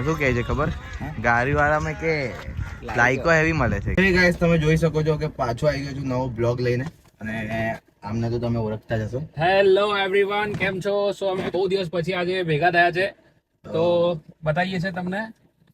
શું કહે છે ખબર? ગાડી વાળામાં કે લાઈકો હેવી મળે છે. ગાઈસ તમે જોઈ શકો છો કે પાછો આવી ગયો છું નવો બ્લોગ લઈને અને આમને તો તમે ઓળખતા જ હશો. હેલો એવરીવન, કેમ છો? સો અમે બહુ દિવસ પછી આજે ભેગા થયા છે તો બતાવીએ છે તમને.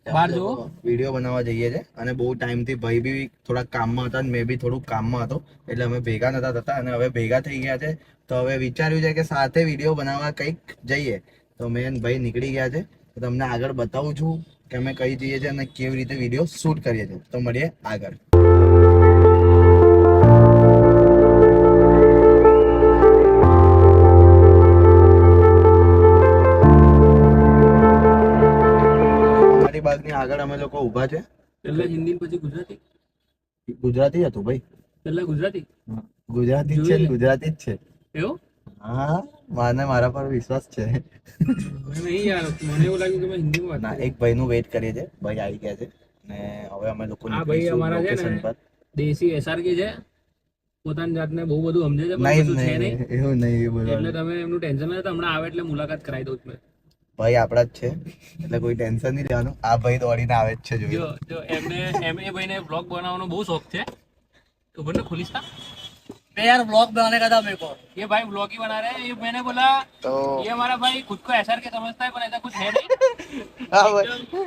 બહાર જુઓ, વિડીયો બનાવવા જઈએ છે અને બહુ ટાઈમથી ભાઈ બી થોડા કામમાં હતા અને મેં બી થોડુંક કામમાં હતો એટલે અમે ભેગા નતા થતા અને હવે ભેગા થઈ ગયા છે. તો હવે વિચાર્યું છે કે સાથે વિડીયો બનાવવા કંઈક જઈએ તો મેં ભાઈ નીકળી ગયા છે. તો તમને આગળ બતાવું છું કે અમે કઈ જઈએ છીએ અને કેવી રીતે વિડીયો શૂટ કરીએ છીએ. તો મળીએ આગળ. બાગની આગળ અમે લોકો ઊભા છે. પહેલા હિન્દી પછી ગુજરાતી. ગુજરાતી હતું ભાઈ. પહેલા ગુજરાતી ગુજરાતી જ છે ને, ગુજરાતી જ છે. એવું? હા, મારા પર વિશ્વાસ છે. નહીં યાર, મને એવું લાગ્યું કે મેં હિન્દીમાં વાત ના, એક ભાઈનું વેઇટ કરીએ છે. ભાઈ આવી ગયા છે અને હવે અમે લોકો આ ભાઈ અમારા છે ને દેશી એસઆરકે છે, પોતાની જાતને બહુ બધું સમજે છે પણ કશું છે નહીં. એવું નહીં એટલે તમે એમનું ટેન્શન ન લેતા, હમણાં આવે એટલે મુલાકાત કરાવી દઉં છું. ભાઈ આપણા જ છે એટલે કોઈ ટેન્શન નહીં લેવાનું. આ ભાઈ દોડીને આવે જ છે. જો એમને એ ભાઈને બ્લોગ બનાવવાનો બહુ શોખ છે तो बोलो खुलिस था यार ब्लॉग बनाने का था मेरे को. ये भाई ब्लॉग ही बना रहे हैं. ये मैंने बोला तो ये हमारा भाई खुद को एसआर के समझता है पर ऐसा कुछ है नहीं.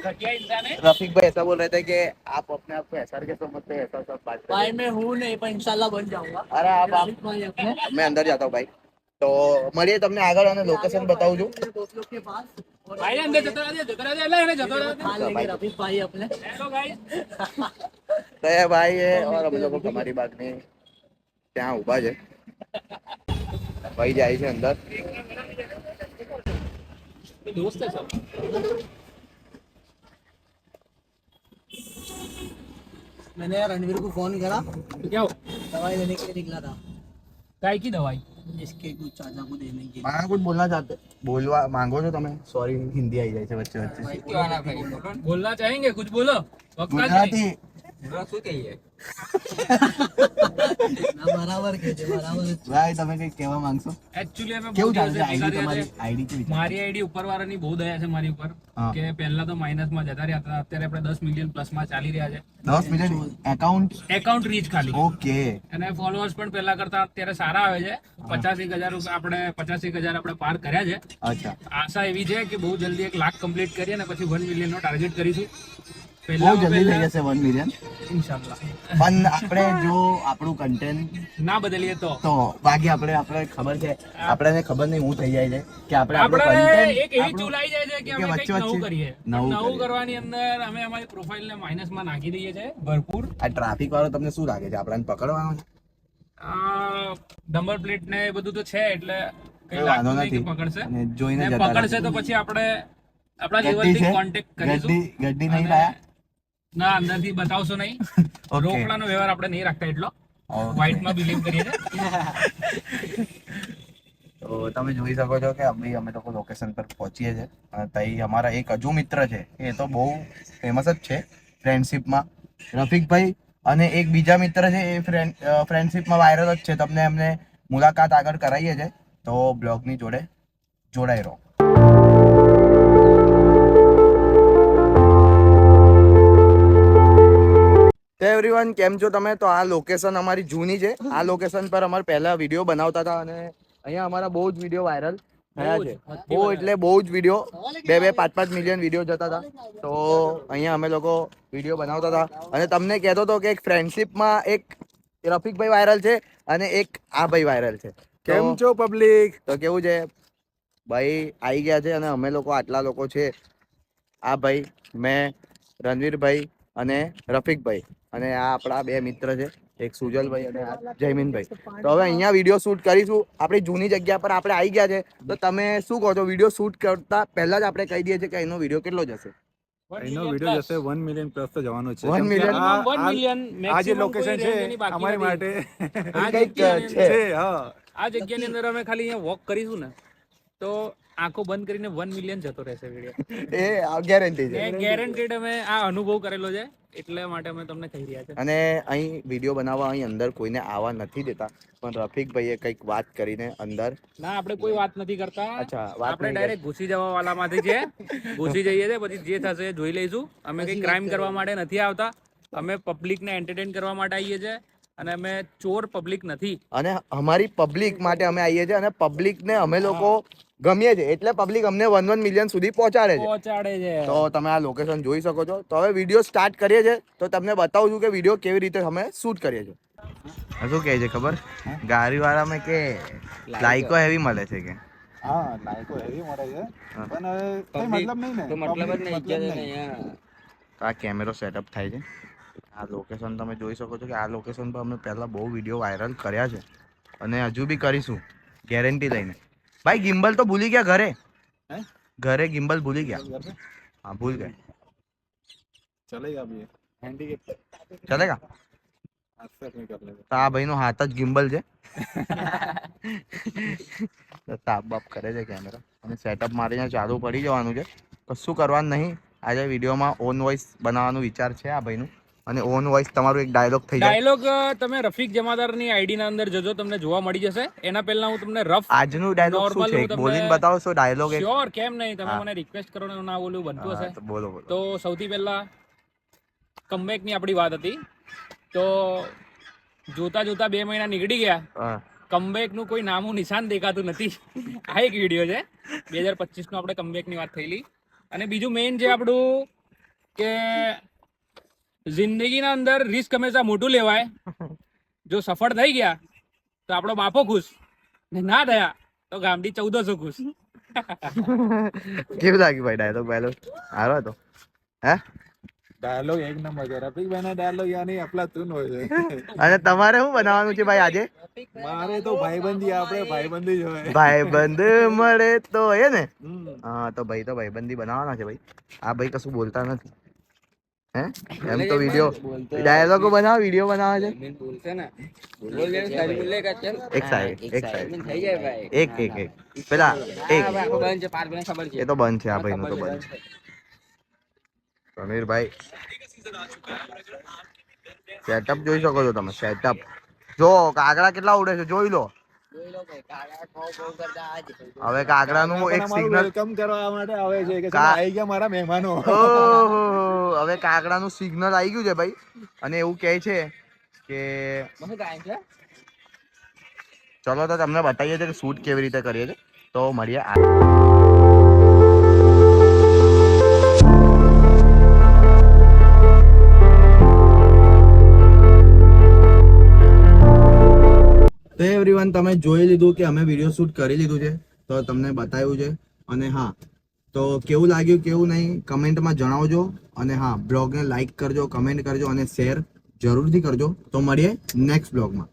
घटिया इंसान है. रफीक भाई ऐसा बोल रहे थे कि आप अपने आप को एसआर के समझते हैं, ऐसा सब बात भाई मैं हूँ नहीं पर इंशाल्लाह बन जाऊंगा. अरे आप मैं अंदर जाता हूँ भाई. તો મળીએ તમને આગળ અને લોકેશન બતાવું છું. भाई अंदर जतो रहते એને જતો रहते रफीक भाई अपने. Hello guys. તો એ ભાઈ એ और हम लोग તમારી બાગની ત્યાં ઊભા છે. ભાઈ જાય છે અંદર. दोस्त है सब. मैंने यार रणवीर को फोन करा तो क्या हो, दवाई लेने के लिए निकला था. काय की दवाई? इसके कुछ चाचा को देने के लिए. मां कुछ बोलना चाहते बोलवा માંગો છો તમે? સોરી હિન્દી આવી જાય છે વચ્ચે વચ્ચે. बोलना चाहेंगे कुछ बोलो. ગુજરાતી શું કહીએ? બરાબર કે છે, બરાબર. ભાઈ તમે કઈ કહેવા માંગશો? એકચ્યુઅલી અમે કેવું ચાલે છે આઈડી તમારી? આઈડી કેવી છે? મારી આઈડી ઉપરવાળાની બહુ દયા છે મારી ઉપર કે પહેલા તો માઇનસમાં જતા રહ્યા હતા, અત્યારે આપણે 10 મિલિયન પ્લસમાં ચાલી રહ્યા છે. 10 મિલિયન એકાઉન્ટ રીચ ખાલી. ઓકે. અને ફોલોઅર્સ પણ પહેલા કરતા અત્યારે સારા આવે છે. 85,000 આપણે 85,000 આપણે પાર કર્યા છે. અચ્છા. આશા એવી છે કે બહુ જલ્દી 1 લાખ કમ્પ્લીટ કરીએ અને પછી 1 મિલિયન નો ટાર્ગેટ કરીશું. બહુ જલ્દી થઈ જશે 1 મિલિયન ઇન્શાલ્લાહ. પણ આપણે જો આપણું કન્ટેન્ટ ના બદલીએ તો બાકી આપણે ખબર છે, આપણને ખબર નહીં હું થઈ જાય છે કે આપણે આપણે કન્ટેન્ટ એક એવી ચૂલ આવી જાય છે કે અમે કંઈક નવું કરીએ. નવું કરવાની અંદર અમે અમારી પ્રોફાઇલને માઇનસમાં નાખી દઈએ છે ભરપૂર. આ ટ્રાફિક વાળો તમને શું લાગે છે? આપણને પકડવાનો છે? નંબર પ્લેટ ને એ બધું તો છે એટલે કઈ વાંધો લાગતું નહીં નથી. કે પકડશે. અને જોઈને ને જતા પકડશે તો પછી આપણે આપણા લેવલથી કોન્ટેક્ટ કરીશું. ગड्डी નહીં લાયા? ના, અંદરથી બતાવશો નહીં. રોકડાનો વ્યવહાર આપણે નહીં રાખતા એટલો. વ્હાઈટમાં બિલીવ કરીએ છીએ. તો તમે જોઈ શકો છો કે અમે લોકો લોકેશન પર પહોંચીએ છીએ અને તઈ અમારા એક હજુ મિત્ર છે, એ તો બહુ ફેમસ જ છે ફ્રેન્ડશિપમાં, રફીકભાઈ. અને એક બીજા મિત્ર છે એ ફ્રેન્ડશિપમાં વાયરલ જ છે. તમને એમને મુલાકાત આગળ કરાવીએ છીએ તો બ્લોગની જોડે જોડાઈ રહો. એવરીવન, કેમ છો તમે? તો આ લોકેશન અમારી જૂની છે. આ લોકેશન પર અમારે પહેલા વિડીયો બનાવતા હતા અને અહીંયા અમારા બહુ જ વિડીયો વાયરલ થયા છે. બહુ એટલે બહુ જ વિડીયો 2-2, 5-5 મિલિયન વિડીયો જતા હતા. તો અહીંયા અમે લોકો વિડીયો બનાવતા હતા અને તમને કહેતો હતો કે એક ફ્રેન્ડશિપમાં એક રફીકભાઈ વાયરલ છે અને એક આ ભાઈ વાયરલ છે. કેમ છો પબ્લિક? તો કેવું છે ભાઈ, આવી ગયા છે અને અમે લોકો આટલા લોકો છે. આ ભાઈ, મેં, રણવીરભાઈ અને રફીકભાઈ અને આ આપણા 2 મિત્ર છે, એક સુજલભાઈ અને જયમીનભાઈ. તો હવે અહીંયા વિડીયો શૂટ કરીશું. આપણી જૂની જગ્યા પર આપણે આવી ગયા છે. તો તમે શું કહો છો? વિડીયો શૂટ કરતા પહેલા જ આપણે કહી દઈએ છીએ કે એનો વિડીયો કેટલો જશે? એનો વિડીયો જશે 1 મિલિયન પ્લસ તો જવાનો છે. 1 મિલિયન. આ જે લોકેશન છે અમારી માટે આ છે. હા, આ જગ્યાની અંદર અમે ખાલી અહીંયા વોક કરીશું ને તો આંખો બંધ કરીને 1 મિલિયન જતો રહેશે વિડીયો. એ ગેરંટી છે. ગેરંટેડ અમે આ અનુભવ કરેલો છે, એટલે માટે અમે તમને કહી રહ્યા છે. અને અહીં વિડીયો બનાવવા અહીં અંદર કોઈને આવવા નથી દેતા, પણ રફીકભાઈએ કંઈક વાત કરીને અંદર. ના, આપણે કોઈ વાત નથી કરતા. અચ્છા, વાત આપણે નહીં ડાયરેક્ટ ઘૂસી જવા વાળામાંથી છે. ઘૂસી જઈએ છે, પછી જે થશે એ જોઈ લઈશું. અમે કઈ ક્રાઇમ કરવા માટે નથી આવતા, અમે પબ્લિકને એન્ટરટેન કરવા માટે આવીએ છીએ, અને અમે ચોર પબ્લિક નથી. અને અમારી પબ્લિક માટે અમે આવીએ છીએ, અને પબ્લિકને અમે લોકો ગમીએ છીએ, એટલે પબ્લિક અમને 1 મિલિયન સુધી પહોંચાડે છે. તો તમે આ લોકેશન જોઈ શકો છો. તો હવે વિડીયો સ્ટાર્ટ કરીએ છીએ, તો તમને બતાવું છું કે વિડીયો કેવી રીતે અમે શૂટ કરીએ છીએ. શું કહે છે ખબર? ગાડી વાળામાં કે લાઈકો હેવી મળે છે કે હા લાઈકો હેવી મળે છે, પણ હવે કઈ મતલબ નહીં ને. તો મતલબ જ નહીં. તો આ કેમેરો સેટઅપ થાય છે. આ લોકેશન તમે જોઈ શકો છો કે આ લોકેશન પર અમે પહેલા બહુ વિડીયો વાયરલ કર્યા છે, અને હજુ બી કરીશું ગેરંટી લઈને. ભાઈ ગિમ્બલ તો ભૂલી ગયા ઘરે. ઘરે ગિમ્બલ ભૂલી ગયા. હા, ભૂલ ગए. ચલેગા ભી હેન્ડીકેપ ચલેગા. एक्सेप्ट नहीं कर लेगा. તો આ ભાઈનો હાથ જ ગિમ્બલ છે. તાપ બાપ કરે છે કેમેરા, અને સેટઅપ મારીને ચાલુ પડી જવાનું છે. કશું કરવાનું નહીં. આજે વિડીયોમાં ઓન વોઇસ બનાવવાનો વિચાર છે આ ભાઈનું, અને ઓન વોઇસ તમારું એક ડાયલોગ થઈ જાય. ડાયલોગ તમે રફીક જમાદારની આઈડી ના અંદર જજો, તમને જોવા મળી જશે. એના પહેલા હું તમને રફ આજનું ડાયલોગ શું છે બોલીને બતાવો છો ડાયલોગ. શ્યોર, કેમ નહીં. તમે મને રિક્વેસ્ટ કરો ને ના બોલું બનતું હશે. બોલો બોલો. તો સૌથી પહેલા કમબેક ની આપણી વાત હતી. તો જોતા જોતા 2 મહિના નીકળી ગયા, કમબેક નું કોઈ નામું નિશાન દેખાતું નથી. આ એક વિડીયો છે 2025 નો આપણે કમબેક ની વાત થયેલી. અને બીજું મેઇન છે આપણું કે જિંદગીના અંદર રિસ્ક હંમેશા મોટું લેવાય. જો સફળ થઈ ગયા તો આપણો બાપો ખુશ, ને ના થયા તો ગામડી 1400 ખુશ. કેવું લાગ્યું ભાઈ ડાયલોગ? ડાયલોગ સારો હતો. હે ડાયલોગ એક નંબર છે. રફીક ભાઈ ના ડાયલોગ યાની અફલાતુન હોય છે. અને તમારે શું બનાવવાનું છે ભાઈ આજે? મારે તો ભાઈબંધી, આપણે ભાઈબંધી જ હોય. ભાઈબંધ મળે તો એ ને. હા, તો ભાઈબંધી બનાવવાના છે ભાઈ. આ ભાઈ કશું બોલતા નથી. હે એમ તો વિડીયો ડાયલોગો બનાવ, વિડીયો બનાવે છે. એક સાઈડ એક પેલા એક એ તો બંધ છે. આ ભાઈનું તો બંધ છે. સમીરભાઈ સેટઅપ જોઈ શકો છો તમે. સેટઅપ જો કાગડા કેટલા ઉડે છે જોઈ લો. હવે કાગડાનું એક સિગ્નલ વેલકમ કરવા માટે આવે છે કે ચાલો આવી ગયા મારા મહેમાનો. ઓહો, હવે કાગડાનું સિગ્નલ આવી ગયું છે ભાઈ, અને એવું કહે છે કે ચલો તો તમને બતાવીએ છીએ કે શૂટ કેવી રીતે કરીએ છીએ. તો મળીએ. તો એવરીવન, તમે જોઈ લીધું કે અમે વિડીયો શૂટ કરી લીધું છે, તો તમને બતાવ્યું છે. અને હા, તો કેવું લાગ્યું કેવું નહીં કમેન્ટમાં જણાવજો. અને હા, બ્લોગને લાઈક કરજો, કમેન્ટ કરજો અને શેર જરૂરથી કરજો. તો મળીએ નેક્સ્ટ બ્લોગમાં.